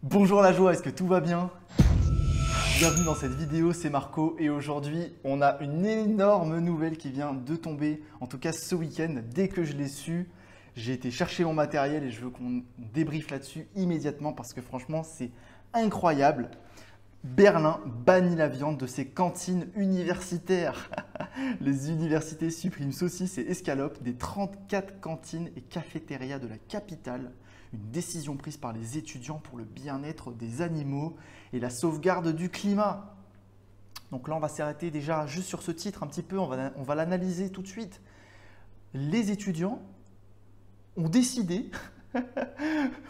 Bonjour la joie, est-ce que tout va bien? Bienvenue dans cette vidéo, c'est Marco et aujourd'hui on a une énorme nouvelle qui vient de tomber, en tout cas ce week-end. Dès que je l'ai su, j'ai été chercher mon matériel et je veux qu'on débriefe là-dessus immédiatement parce que franchement c'est incroyable. Berlin bannit la viande de ses cantines universitaires. Les universités suppriment saucisses et escalopes des 34 cantines et cafétérias de la capitale. Une décision prise par les étudiants pour le bien-être des animaux et la sauvegarde du climat. Donc là, on va s'arrêter déjà juste sur ce titre un petit peu, on va l'analyser tout de suite. Les étudiants ont décidé,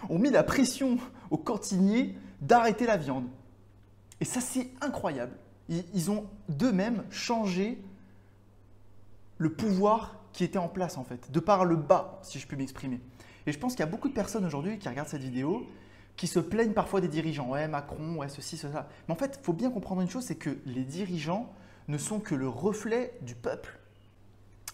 ont mis la pression aux cantiniers d'arrêter la viande. Et ça, c'est incroyable. Ils ont d'eux-mêmes changé le pouvoir qui était en place, en fait, de par le bas, si je puis m'exprimer. Et je pense qu'il y a beaucoup de personnes aujourd'hui qui regardent cette vidéo, qui se plaignent parfois des dirigeants. Ouais, Macron, ouais, ceci, cela. Mais en fait, il faut bien comprendre une chose, c'est que les dirigeants ne sont que le reflet du peuple.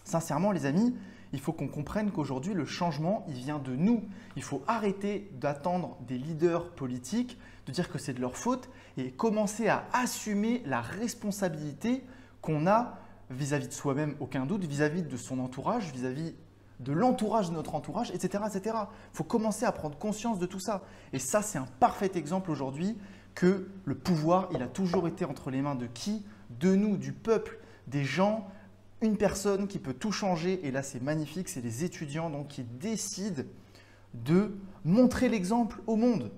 Sincèrement, les amis, il faut qu'on comprenne qu'aujourd'hui, le changement, il vient de nous. Il faut arrêter d'attendre des leaders politiques, de dire que c'est de leur faute et commencer à assumer la responsabilité qu'on a vis-à-vis de soi-même, aucun doute, vis-à-vis de son entourage, vis-à-vis de l'entourage de notre entourage, etc. etc. Il faut commencer à prendre conscience de tout ça. Et ça, c'est un parfait exemple aujourd'hui que le pouvoir, il a toujours été entre les mains de qui? De nous, du peuple, des gens, une personne qui peut tout changer. Et là, c'est magnifique, c'est les étudiants donc, qui décident de montrer l'exemple au monde.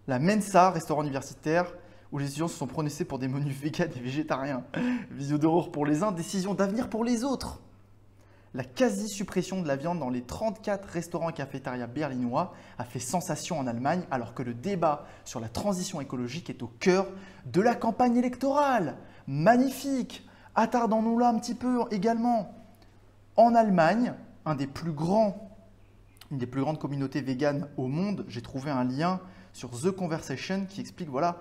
La Mensa, restaurant universitaire, où les étudiants se sont prononcés pour des menus véganes et végétariens. Visio d'horreur pour les uns, décision d'avenir pour les autres. La quasi-suppression de la viande dans les 34 restaurants et cafétérias berlinois a fait sensation en Allemagne alors que le débat sur la transition écologique est au cœur de la campagne électorale. Magnifique! Attardons-nous là un petit peu également. En Allemagne, une des plus grandes communautés véganes au monde, j'ai trouvé un lien sur The Conversation qui explique, voilà,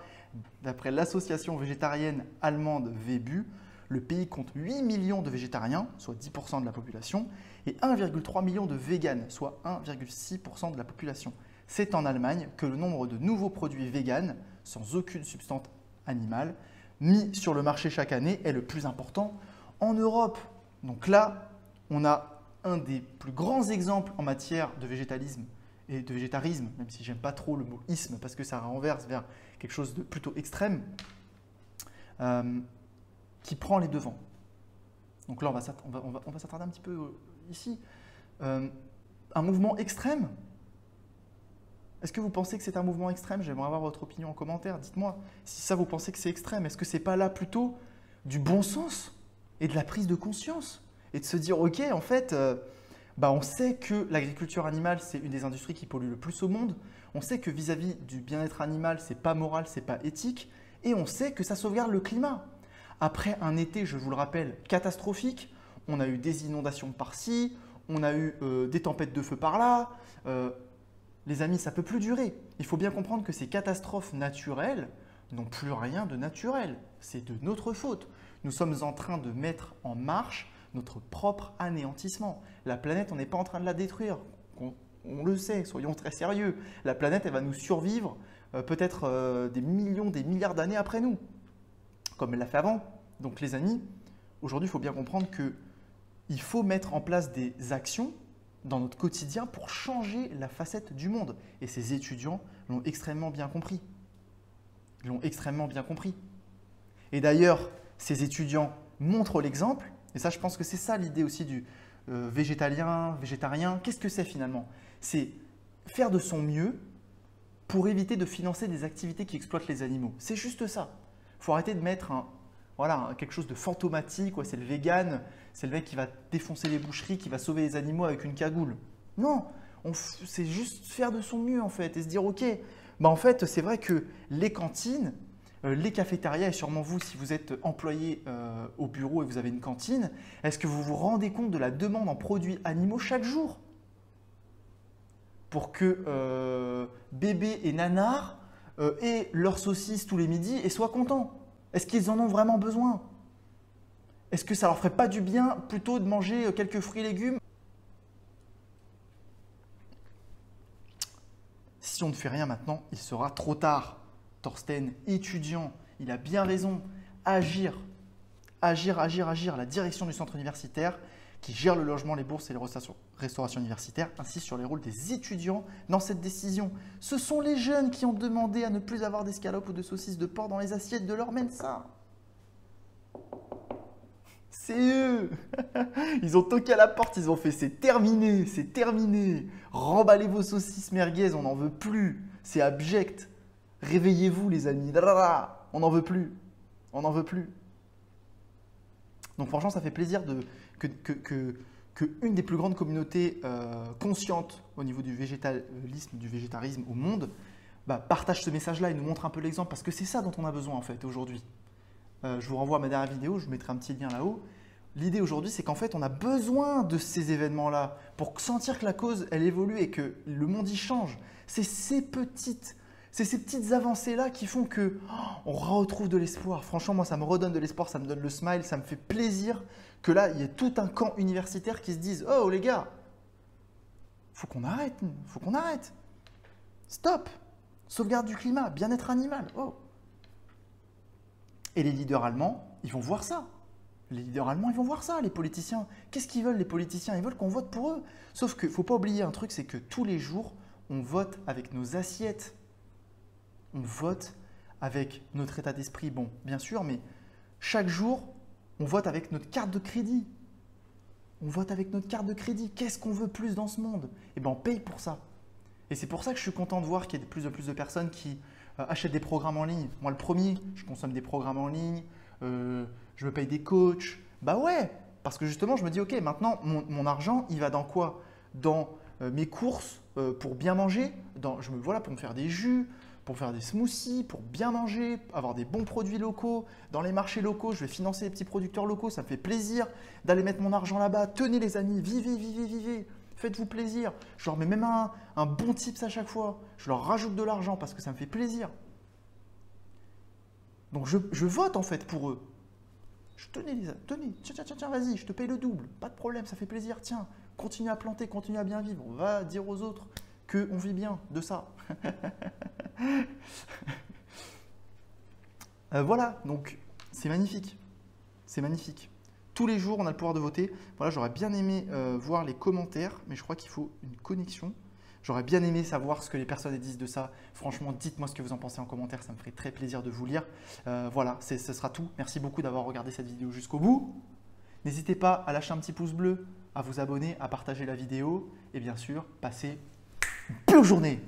d'après l'association végétarienne allemande VEBU, le pays compte 8 millions de végétariens, soit 10% de la population, et 1,3 million de véganes, soit 1,6% de la population. C'est en Allemagne que le nombre de nouveaux produits véganes, sans aucune substance animale, mis sur le marché chaque année est le plus important en Europe. Donc là, on a un des plus grands exemples en matière de végétalisme et de végétarisme, même si j'aime pas trop le mot isme parce que ça renverse vers quelque chose de plutôt extrême, qui prend les devants. Donc là, on va s'attarder un petit peu ici. Un mouvement extrême. Est-ce que vous pensez que c'est un mouvement extrême? J'aimerais avoir votre opinion en commentaire. Dites-moi si ça vous pensez que c'est extrême. Est-ce que c'est pas là plutôt du bon sens et de la prise de conscience et de se dire ok, en fait, on sait que l'agriculture animale c'est une des industries qui pollue le plus au monde. On sait que vis-à-vis du bien-être animal, c'est pas moral, c'est pas éthique, et on sait que ça sauvegarde le climat. Après un été, je vous le rappelle, catastrophique, on a eu des inondations par-ci, on a eu des tempêtes de feu par-là. Les amis, ça ne peut plus durer. Il faut bien comprendre que ces catastrophes naturelles n'ont plus rien de naturel. C'est de notre faute. Nous sommes en train de mettre en marche notre propre anéantissement. La planète, on n'est pas en train de la détruire. On le sait, soyons très sérieux. La planète, elle va nous survivre peut-être des millions, des milliards d'années après nous, comme elle l'a fait avant. Donc les amis, aujourd'hui, il faut bien comprendre qu'il faut mettre en place des actions dans notre quotidien pour changer la facette du monde. Et ces étudiants l'ont extrêmement bien compris. Ils l'ont extrêmement bien compris. Et d'ailleurs, ces étudiants montrent l'exemple. Et ça, je pense que c'est ça l'idée aussi du végétarien. Qu'est-ce que c'est finalement? C'est faire de son mieux pour éviter de financer des activités qui exploitent les animaux. C'est juste ça. Il faut arrêter de mettre quelque chose de fantomatique, c'est le vegan, c'est le mec qui va défoncer les boucheries, qui va sauver les animaux avec une cagoule. Non, c'est juste faire de son mieux en fait et se dire ok, en fait c'est vrai que les cantines, les cafétérias et sûrement vous si vous êtes employé au bureau et vous avez une cantine, est-ce que vous vous rendez compte de la demande en produits animaux chaque jour pour que bébé et nanar aient leurs saucisses tous les midis et soient contents? Est-ce qu'ils en ont vraiment besoin? Est-ce que ça leur ferait pas du bien plutôt de manger quelques fruits et légumes? si on ne fait rien maintenant, il sera trop tard. Thorsten, étudiant, il a bien raison. Agir, agir, agir, agir. La direction du centre universitaire qui gère le logement, les bourses et les restaurations universitaires insiste sur les rôles des étudiants dans cette décision. Ce sont les jeunes qui ont demandé à ne plus avoir d'escalopes ou de saucisses de porc dans les assiettes de leurs médecins. C'est eux. Ils ont toqué à la porte, ils ont fait « c'est terminé, c'est terminé. Remballez vos saucisses merguez, on n'en veut plus. C'est abject. Réveillez-vous les amis. On n'en veut plus. On n'en veut plus. » Donc franchement, ça fait plaisir que une des plus grandes communautés conscientes au niveau du végétalisme, du végétarisme au monde, partage ce message-là et nous montre un peu l'exemple parce que c'est ça dont on a besoin en fait aujourd'hui. Je vous renvoie à ma dernière vidéo, je vous mettrai un petit lien là-haut. L'idée aujourd'hui, c'est qu'en fait, on a besoin de ces événements-là pour sentir que la cause, elle évolue et que le monde y change. C'est ces petites avancées-là qui font que on retrouve de l'espoir. Franchement, moi, ça me redonne de l'espoir, ça me donne le smile, ça me fait plaisir que là, il y ait tout un camp universitaire qui se dise « Oh les gars, faut qu'on arrête, faut qu'on arrête. Stop, sauvegarde du climat, bien-être animal. Oh !» Et les leaders allemands, ils vont voir ça. Les leaders allemands, ils vont voir ça, les politiciens. Qu'est-ce qu'ils veulent, les politiciens? Ils veulent qu'on vote pour eux. Sauf qu'il ne faut pas oublier un truc, c'est que tous les jours, on vote avec nos assiettes. On vote avec notre état d'esprit, bon, bien sûr, mais chaque jour, on vote avec notre carte de crédit. On vote avec notre carte de crédit. Qu'est-ce qu'on veut plus dans ce monde? Eh bien, on paye pour ça. Et c'est pour ça que je suis content de voir qu'il y a de plus en plus de personnes qui achètent des programmes en ligne. Moi, le premier, je consomme des programmes en ligne, je me paye des coachs. Bah ouais, parce que justement, je me dis, ok, maintenant, mon argent, il va dans quoi? Dans mes courses pour bien manger, voilà, pour me faire des jus, pour faire des smoothies, pour bien manger, avoir des bons produits locaux. Dans les marchés locaux, je vais financer les petits producteurs locaux. Ça me fait plaisir d'aller mettre mon argent là-bas. Tenez les amis, vivez, vivez, vivez. Faites-vous plaisir. Je leur mets même un bon tips à chaque fois. Je leur rajoute de l'argent parce que ça me fait plaisir. Donc je vote en fait pour eux. Tenez, tiens, vas-y, je te paye le double. Pas de problème, ça fait plaisir. Tiens, continue à planter, continue à bien vivre. On va dire aux autres qu'on vit bien de ça. Voilà, donc c'est magnifique. C'est magnifique. Tous les jours, on a le pouvoir de voter. Voilà, j'aurais bien aimé voir les commentaires, mais je crois qu'il faut une connexion. J'aurais bien aimé savoir ce que les personnes disent de ça. Franchement, dites-moi ce que vous en pensez en commentaire, ça me ferait très plaisir de vous lire. Voilà, ce sera tout. Merci beaucoup d'avoir regardé cette vidéo jusqu'au bout. N'hésitez pas à lâcher un petit pouce bleu, à vous abonner, à partager la vidéo et bien sûr, passez une belle journée.